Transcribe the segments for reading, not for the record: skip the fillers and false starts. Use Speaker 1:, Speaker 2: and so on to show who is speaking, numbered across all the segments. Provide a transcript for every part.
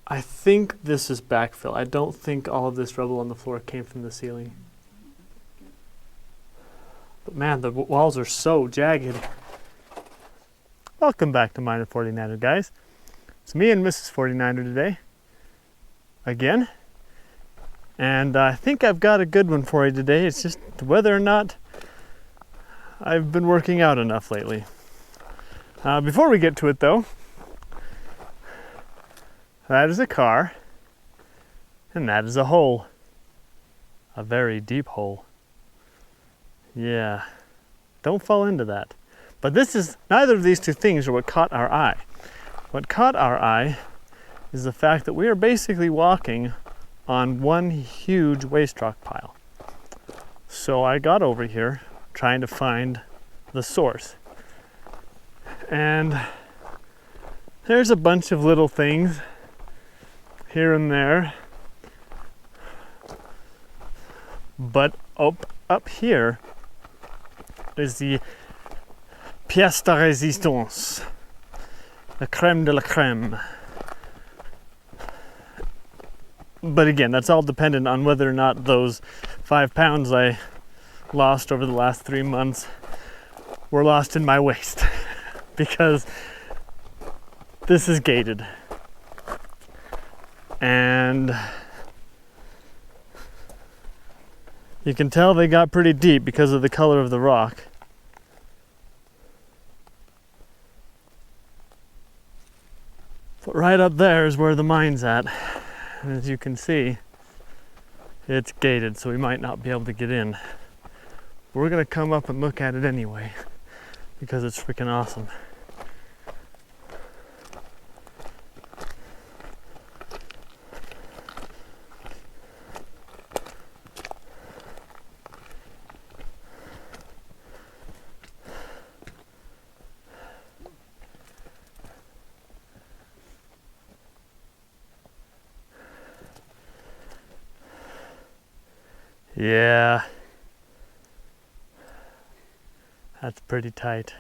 Speaker 1: I think this is backfill. I don't think all of this rubble on the floor came from the ceiling. But man, the walls are so jagged. Welcome back to Minor 49er, guys. It's me and Mrs. 49er today. Again. And I think I've got a good one for you today. It's just whether or not I've been working out enough lately. Before we get to it though, that is a car, and that is a hole. A very deep hole. Yeah, don't fall into that. But neither of these two things are what caught our eye. What caught our eye is the fact that we are basically walking on one huge waste rock pile. So I got over here trying to find the source. And there's a bunch of little things here and there. But up here is the pièce de résistance, the crème de la crème. But again, that's all dependent on whether or not those 5 pounds I lost over the last 3 months were lost in my waist. Because this is gated. And you can tell they got pretty deep because of the color of the rock. But right up there is where the mine's at. And as you can see, it's gated, so we might not be able to get in. But we're gonna come up and look at it anyway, because it's freaking awesome. Yeah, that's pretty tight.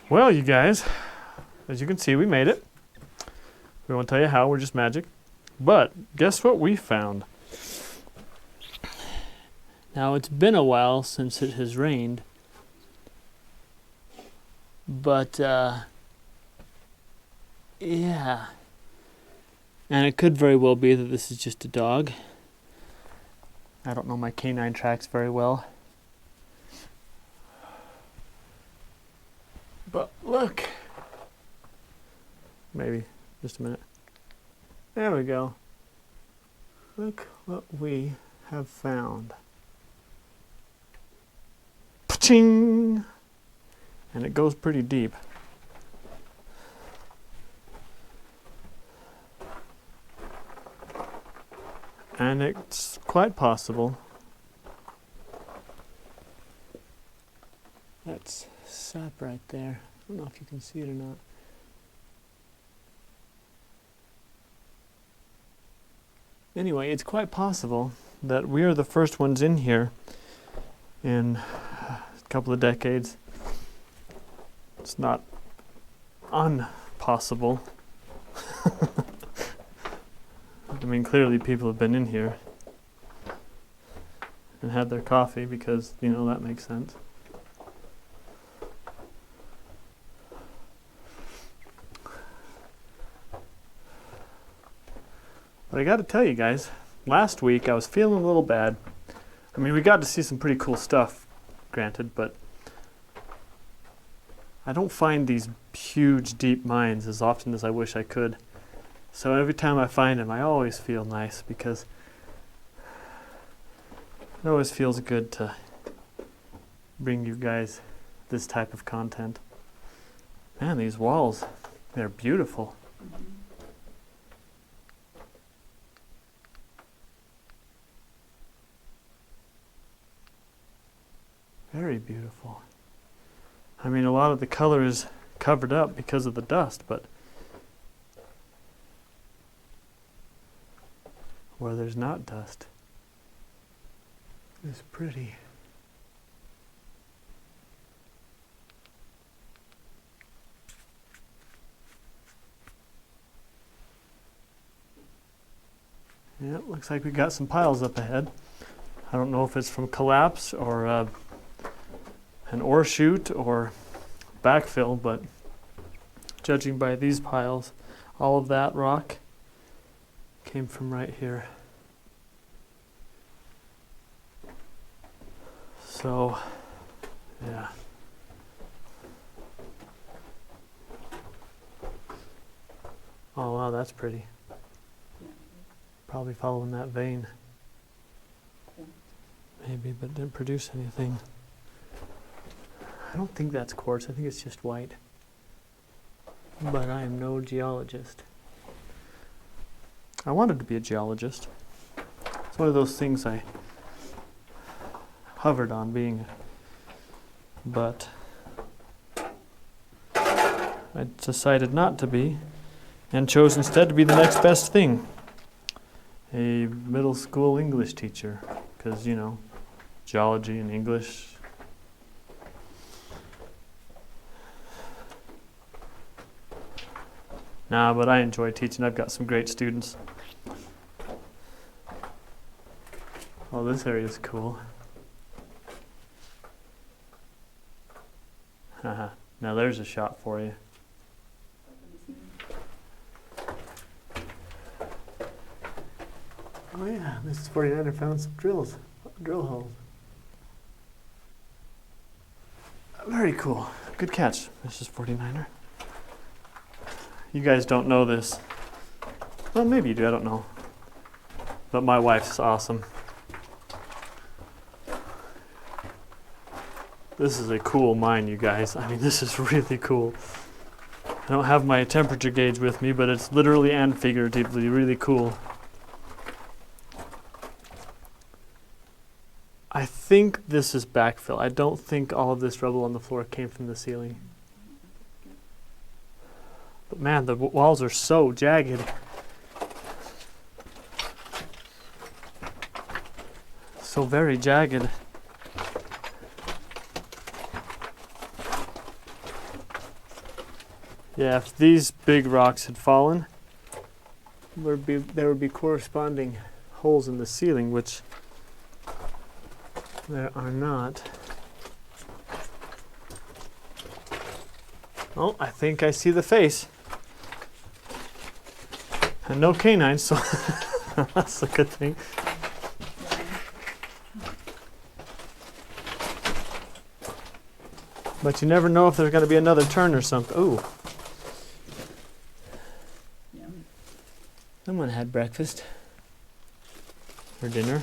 Speaker 1: Well, you guys, as you can see, we made it. We won't tell you how, we're just magic. But guess what we found? Now, it's been a while since it has rained, but yeah. And it could very well be that this is just a dog. I don't know my canine tracks very well. But look. Maybe, just a minute. There we go. Look what we have found. Ching! And it goes pretty deep. And it's quite possible that's sap right there. I don't know if you can see it or not. Anyway, it's quite possible that we are the first ones in here in couple of decades. It's not impossible. I mean, clearly people have been in here and had their coffee because, you know, that makes sense. But I got to tell you guys, last week I was feeling a little bad. I mean, we got to see some pretty cool stuff, granted, but I don't find these huge, deep mines as often as I wish I could. So every time I find them, I always feel nice because it always feels good to bring you guys this type of content. Man, these walls, they're beautiful. Very beautiful. I mean, a lot of the color is covered up because of the dust, but where there's not dust is pretty. Yeah, it looks like we got some piles up ahead. I don't know if it's from collapse or an ore chute or backfill, but judging by these piles, all of that rock came from right here. So, yeah. Oh wow, that's pretty. Probably following that vein. Maybe, but didn't produce anything. I don't think that's quartz. I think it's just white. But I am no geologist. I wanted to be a geologist. It's one of those things I hovered on being, but I decided not to be and chose instead to be the next best thing. A middle school English teacher, because, you know, geology and English. Nah, but I enjoy teaching. I've got some great students. Oh, this area is cool. Haha. Now there's a shot for you. Oh yeah, Mrs. 49er found some drill holes. Very cool. Good catch, Mrs. 49er. You guys don't know this. Well, maybe you do, I don't know. But my wife's awesome. This is a cool mine, you guys. I mean, this is really cool. I don't have my temperature gauge with me, but it's literally and figuratively really cool. I think this is backfill. I don't think all of this rubble on the floor came from the ceiling. But man, the walls are so jagged. So very jagged. Yeah, if these big rocks had fallen, there would be corresponding holes in the ceiling, which there are not. Oh, I think I see the face. And no canines, so that's a good thing. But you never know if there's going to be another turn or something. Ooh. Someone had breakfast or dinner.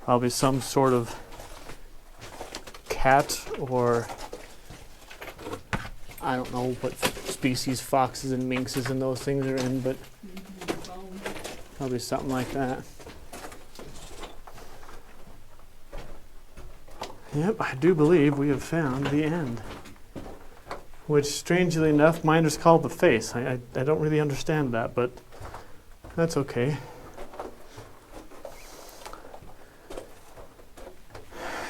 Speaker 1: Probably some sort of cat, or I don't know what species foxes and minxes and those things are in, but probably something like that. Yep, I do believe we have found the end. Which, strangely enough, miners call the face. I don't really understand that, but that's okay.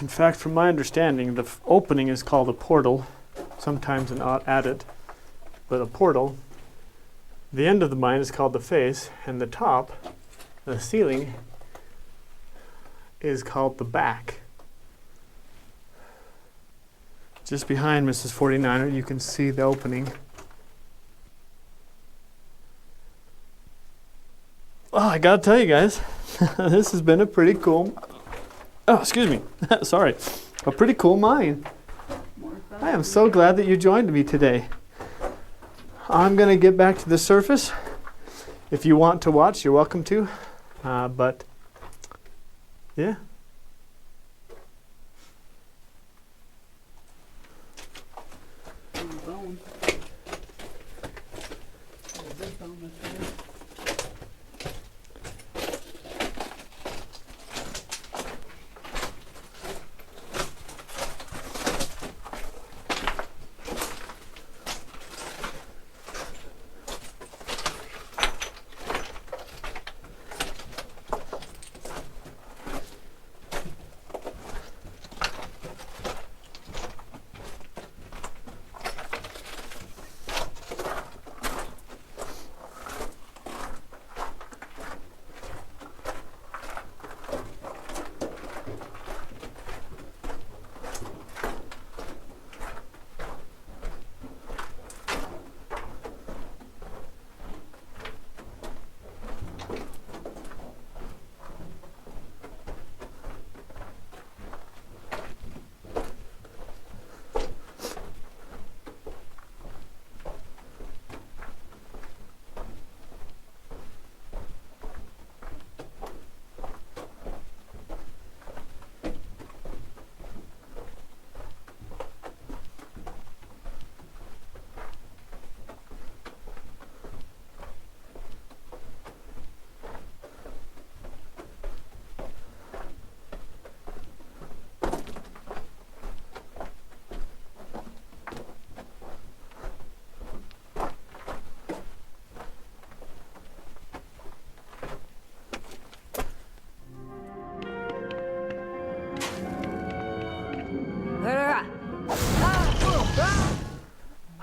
Speaker 1: In fact, from my understanding, the opening is called a portal, sometimes an adit, but a portal. The end of the mine is called the face, and the top, the ceiling, is called the back. Just behind Mrs. 49er, you can see the opening. Oh, I gotta tell you guys, this has been a pretty cool, oh, excuse me, sorry, a pretty cool mine. I am so glad that you joined me today. I'm gonna get back to the surface. If you want to watch, you're welcome to, but yeah.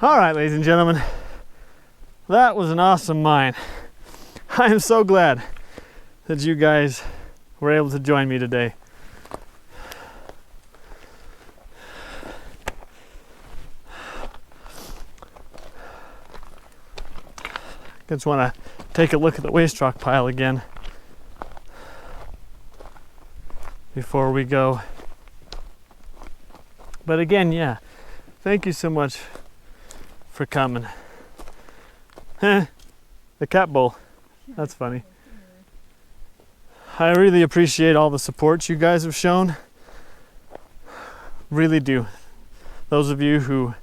Speaker 1: All right, ladies and gentlemen, that was an awesome mine. I am so glad that you guys were able to join me today. Just want to take a look at the waste rock pile again before we go. But again, yeah, thank you so much for coming. The cat bowl. That's funny. I really appreciate all the support you guys have shown. Really do. Those of you who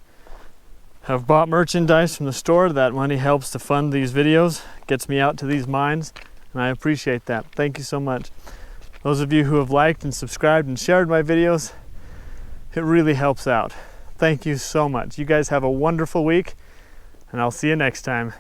Speaker 1: have bought merchandise from the store, that money helps to fund these videos, gets me out to these mines, and I appreciate that. Thank you so much. Those of you who have liked and subscribed and shared my videos, it really helps out. Thank you so much. You guys have a wonderful week, and I'll see you next time.